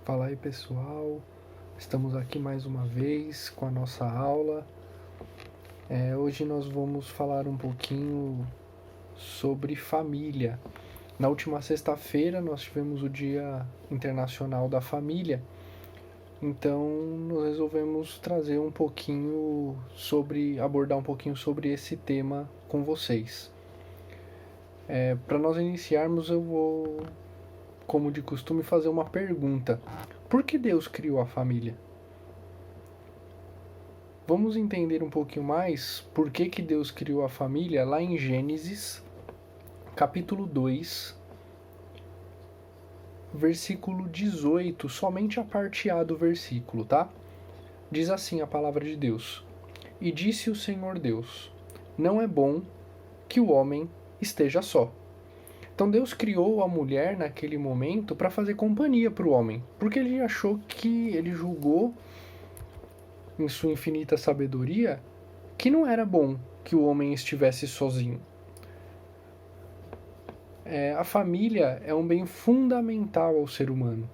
Fala aí, pessoal, estamos aqui mais uma vez com a nossa aula. Hoje nós vamos falar um pouquinho sobre família. Na última sexta-feira nós tivemos o Dia Internacional da Família, então nós resolvemos trazer um pouquinho abordar um pouquinho sobre esse tema com vocês. Para nós iniciarmos, eu vou, como de costume, fazer uma pergunta. Por que Deus criou a família? Vamos entender um pouquinho mais por que Deus criou a família lá em Gênesis, capítulo 2, versículo 18, somente a parte A do versículo, tá? Diz assim a palavra de Deus: E disse o Senhor Deus: Não é bom que o homem esteja só. Então Deus criou a mulher naquele momento para fazer companhia para o homem, porque ele julgou em sua infinita sabedoria que não era bom que o homem estivesse sozinho. A família é um bem fundamental ao ser humano,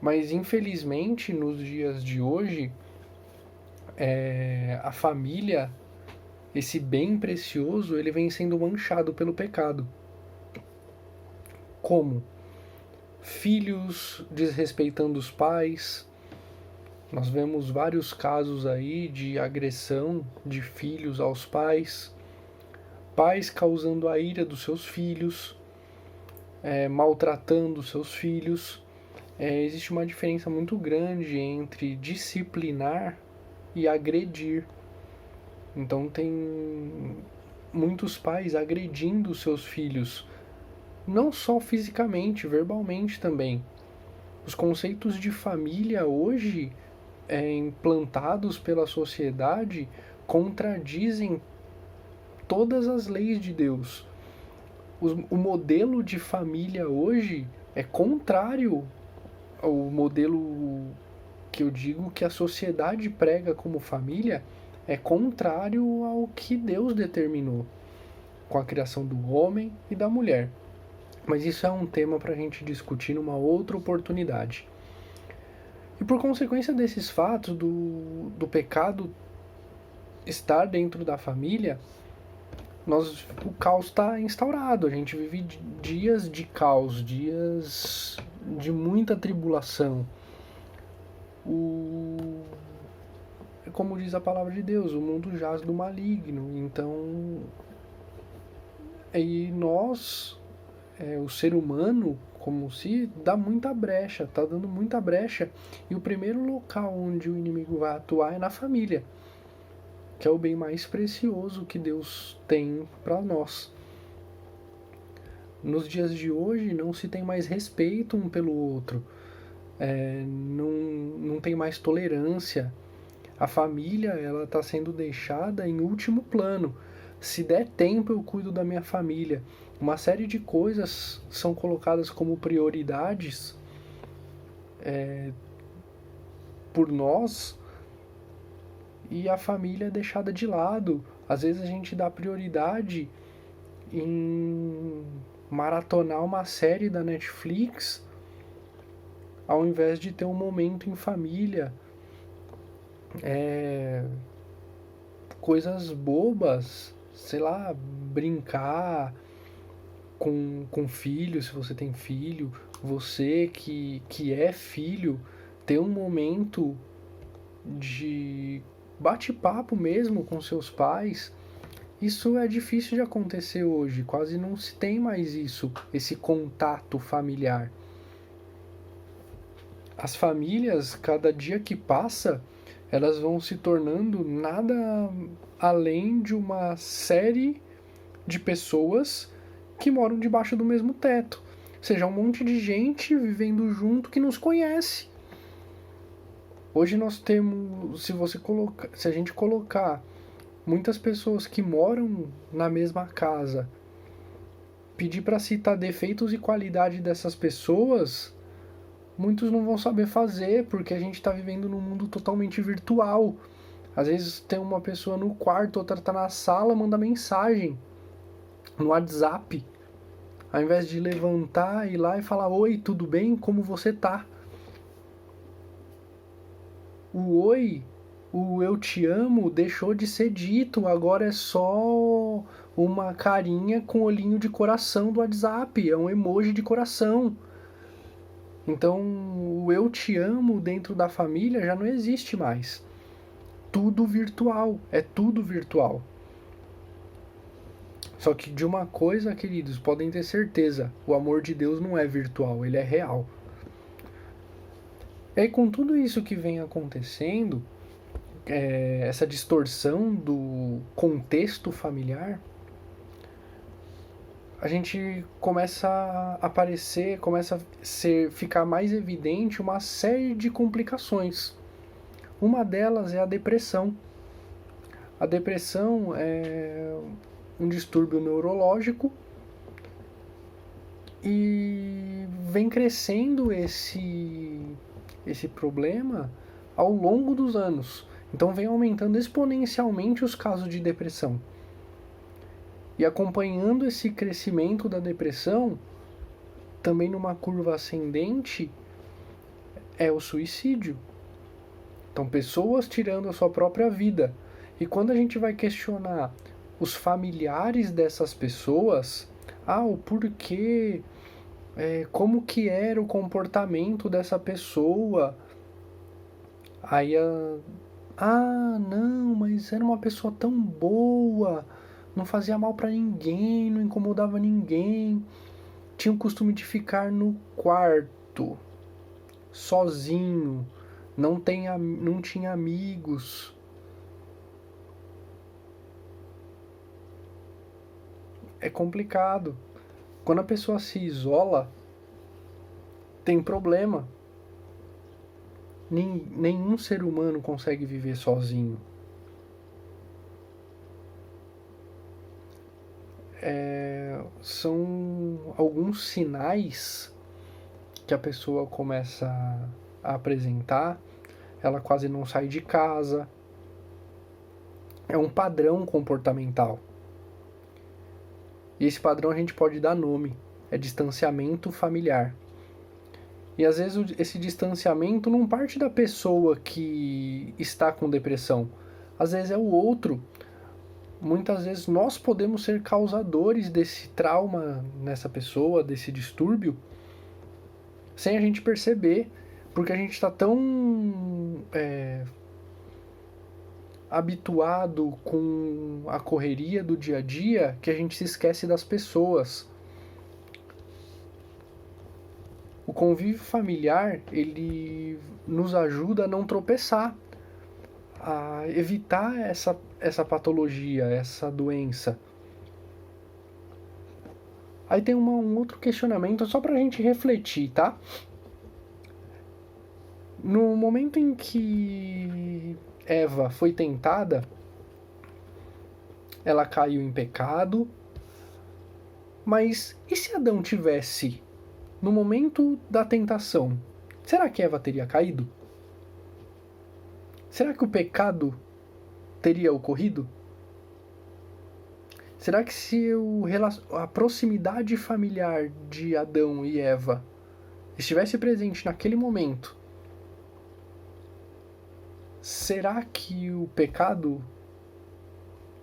mas infelizmente nos dias de hoje a família, esse bem precioso, ele vem sendo manchado pelo pecado. Como? Filhos desrespeitando os pais. Nós vemos vários casos aí de agressão de filhos aos pais, pais causando a ira dos seus filhos, maltratando seus filhos. Existe uma diferença muito grande entre disciplinar e agredir. Então tem muitos pais agredindo seus filhos, não só fisicamente, verbalmente também. Os conceitos de família hoje implantados pela sociedade contradizem todas as leis de Deus. O modelo de família hoje é contrário ao modelo que eu digo que a sociedade prega como família, é contrário ao que Deus determinou com a criação do homem e da mulher. Mas isso é um tema para a gente discutir numa outra oportunidade. E por consequência desses fatos, do pecado estar dentro da família, o caos está instaurado. A gente vive dias de caos, dias de muita tribulação. Como diz a palavra de Deus, o mundo jaz do maligno. Então, o ser humano, como se dá muita brecha, está dando muita brecha. E o primeiro local onde o inimigo vai atuar é na família, que é o bem mais precioso que Deus tem para nós. Nos dias de hoje não se tem mais respeito um pelo outro, não tem mais tolerância. A família está sendo deixada em último plano. Se der tempo eu cuido da minha família. Uma série de coisas são colocadas como prioridades por nós, e a família é deixada de lado. Às vezes a gente dá prioridade em maratonar uma série da Netflix ao invés de ter um momento em família. Coisas bobas, sei lá, brincar com filho, se você tem filho, você que é filho, ter um momento de bate-papo mesmo com seus pais. Isso é difícil de acontecer hoje, quase não se tem mais isso, esse contato familiar. As famílias, cada dia que passa, elas vão se tornando nada além de uma série de pessoas que moram debaixo do mesmo teto. Ou seja, um monte de gente vivendo junto que nos conhece. Hoje nós temos, se a gente colocar muitas pessoas que moram na mesma casa, pedir para citar defeitos e qualidade dessas pessoas, muitos não vão saber fazer, porque a gente está vivendo num mundo totalmente virtual. Às vezes tem uma pessoa no quarto, outra está na sala, manda mensagem no WhatsApp, ao invés de levantar, ir lá e falar: oi, tudo bem? Como você tá? o oi, o eu te amo deixou de ser dito, agora é só uma carinha com olhinho de coração do WhatsApp, é um emoji de coração. Então, o eu te amo dentro da família já não existe mais. Tudo virtual, é tudo virtual. Só que de uma coisa, queridos, podem ter certeza, o amor de Deus não é virtual, ele é real. E aí, com tudo isso que vem acontecendo, essa distorção do contexto familiar, a gente começa a aparecer, começa a ficar mais evidente uma série de complicações. Uma delas é a depressão. A depressão é um distúrbio neurológico e vem crescendo esse problema ao longo dos anos. Então vem aumentando exponencialmente os casos de depressão. E acompanhando esse crescimento da depressão, também numa curva ascendente, é o suicídio. Então, pessoas tirando a sua própria vida. E quando a gente vai questionar os familiares dessas pessoas, o porquê, como que era o comportamento dessa pessoa, aí não, mas era uma pessoa tão boa, não fazia mal pra ninguém, não incomodava ninguém, tinha o costume de ficar no quarto, sozinho, não tinha amigos. É complicado. Quando a pessoa se isola, tem problema. Nenhum ser humano consegue viver sozinho. São alguns sinais que a pessoa começa a apresentar. Ela quase não sai de casa. É um padrão comportamental. E esse padrão a gente pode dar nome. É distanciamento familiar. E às vezes esse distanciamento não parte da pessoa que está com depressão. Às vezes é o outro. Muitas vezes nós podemos ser causadores desse trauma nessa pessoa, desse distúrbio, sem a gente perceber, porque a gente está tão habituado com a correria do dia a dia que a gente se esquece das pessoas. O convívio familiar, ele nos ajuda a não tropeçar, a evitar essa patologia, essa doença. Aí tem um outro questionamento, só pra gente refletir, tá? No momento em que Eva foi tentada, ela caiu em pecado, mas e se Adão tivesse, no momento da tentação, será que Eva teria caído? Será que o pecado teria ocorrido? Será que se a proximidade familiar de Adão e Eva estivesse presente naquele momento, será que o pecado,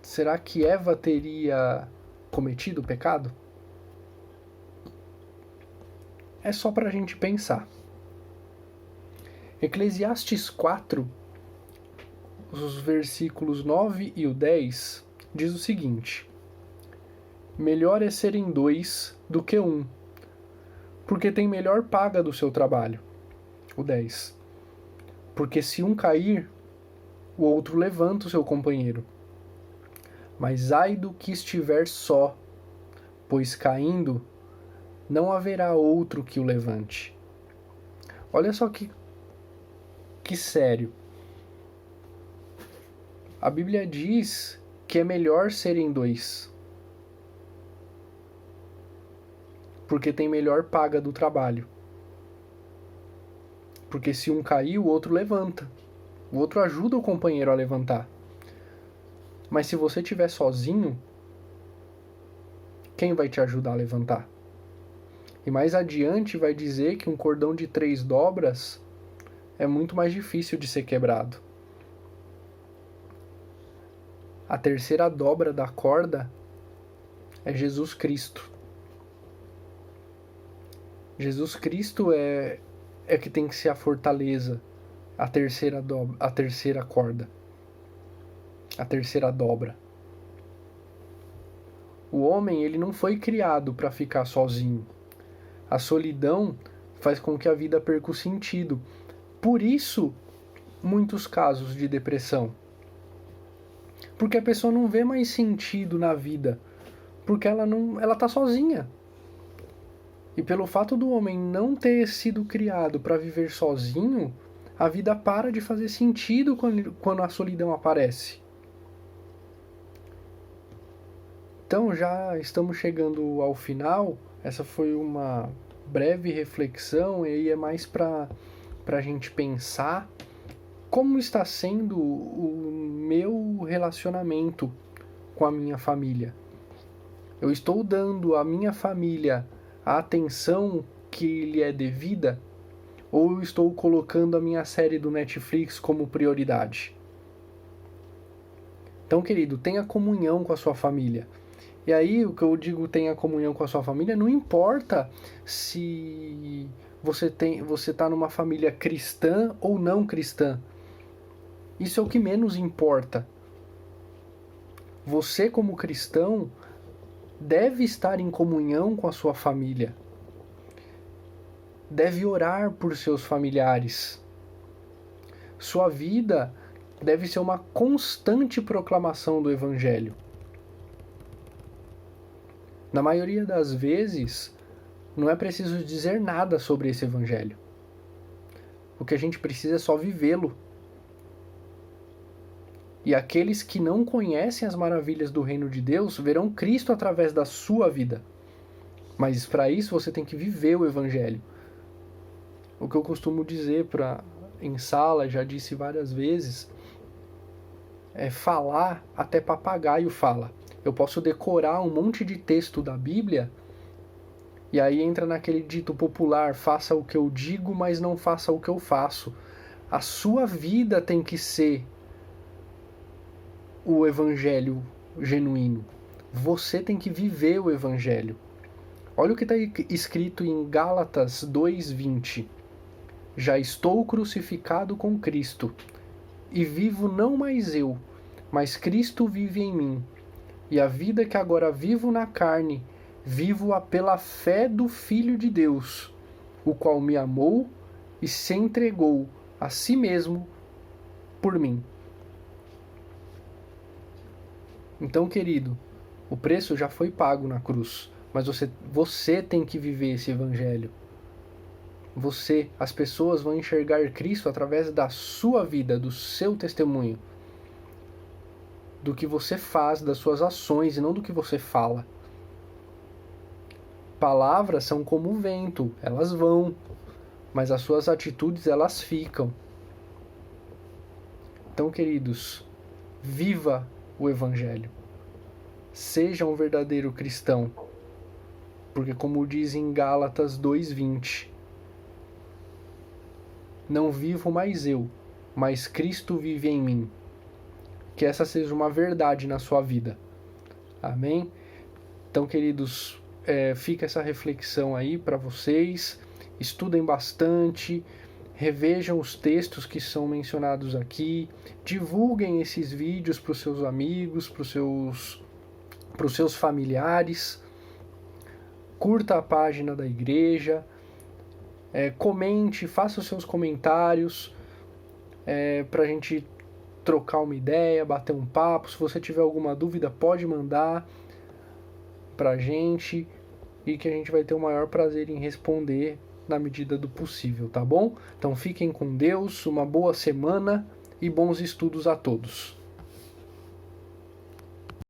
será que Eva teria cometido o pecado? É só pra gente pensar. Eclesiastes 4, os versículos 9 e o 10, diz o seguinte: melhor é serem dois do que um, porque tem melhor paga do seu trabalho. O 10. Porque se um cair, o outro levanta o seu companheiro. Mas ai do que estiver só, pois caindo, não haverá outro que o levante. Olha só que sério. A Bíblia diz que é melhor serem dois, porque tem melhor paga do trabalho. Porque se um cair, o outro levanta. O outro ajuda o companheiro a levantar. Mas se você estiver sozinho, quem vai te ajudar a levantar? E mais adiante vai dizer que um cordão de 3 dobras é muito mais difícil de ser quebrado. A terceira dobra da corda é Jesus Cristo. Jesus Cristo é que tem que ser a fortaleza, a terceira corda, a terceira dobra. O homem, ele não foi criado para ficar sozinho. A solidão faz com que a vida perca o sentido. Por isso, muitos casos de depressão. Porque a pessoa não vê mais sentido na vida, porque ela tá sozinha. E pelo fato do homem não ter sido criado para viver sozinho, a vida para de fazer sentido quando a solidão aparece. Então já estamos chegando ao final. Essa foi uma breve reflexão, e aí é mais para a gente pensar como está sendo o meu relacionamento com a minha família. Eu estou dando à minha família a atenção que lhe é devida, ou eu estou colocando a minha série do Netflix como prioridade? Então, querido, tenha comunhão com a sua família. E aí, o que eu digo tenha comunhão com a sua família, não importa se você está numa família cristã ou não cristã. Isso é o que menos importa. Você, como cristão, deve estar em comunhão com a sua família. Deve orar por seus familiares. Sua vida deve ser uma constante proclamação do Evangelho. Na maioria das vezes, não é preciso dizer nada sobre esse Evangelho. O que a gente precisa é só vivê-lo. E aqueles que não conhecem as maravilhas do reino de Deus verão Cristo através da sua vida. Mas para isso você tem que viver o Evangelho. O que eu costumo dizer em sala, já disse várias vezes, é falar até papagaio fala. Eu posso decorar um monte de texto da Bíblia, e aí entra naquele dito popular, faça o que eu digo, mas não faça o que eu faço. A sua vida tem que ser o Evangelho genuíno. Você tem que viver o Evangelho. Olha o que está escrito em Gálatas 2:20. Já estou crucificado com Cristo, e vivo não mais eu, mas Cristo vive em mim. E a vida que agora vivo na carne, vivo-a pela fé do Filho de Deus, o qual me amou e se entregou a si mesmo por mim. Então, querido, o preço já foi pago na cruz, mas você tem que viver esse Evangelho. As pessoas vão enxergar Cristo através da sua vida, do seu testemunho, do que você faz, das suas ações e não do que você fala. Palavras são como o vento, elas vão, mas as suas atitudes, elas ficam. Então, queridos, viva o Evangelho. Seja um verdadeiro cristão, porque como diz em Gálatas 2:20, não vivo mais eu, mas Cristo vive em mim. Que essa seja uma verdade na sua vida. Amém? Então, queridos, fica essa reflexão aí para vocês. Estudem bastante, revejam os textos que são mencionados aqui, divulguem esses vídeos para os seus amigos, para os seus familiares, curta a página da igreja, comente, faça os seus comentários, para a gente trocar uma ideia, bater um papo. Se você tiver alguma dúvida, pode mandar pra gente, e que a gente vai ter o maior prazer em responder na medida do possível, tá bom? Então fiquem com Deus, uma boa semana e bons estudos a todos.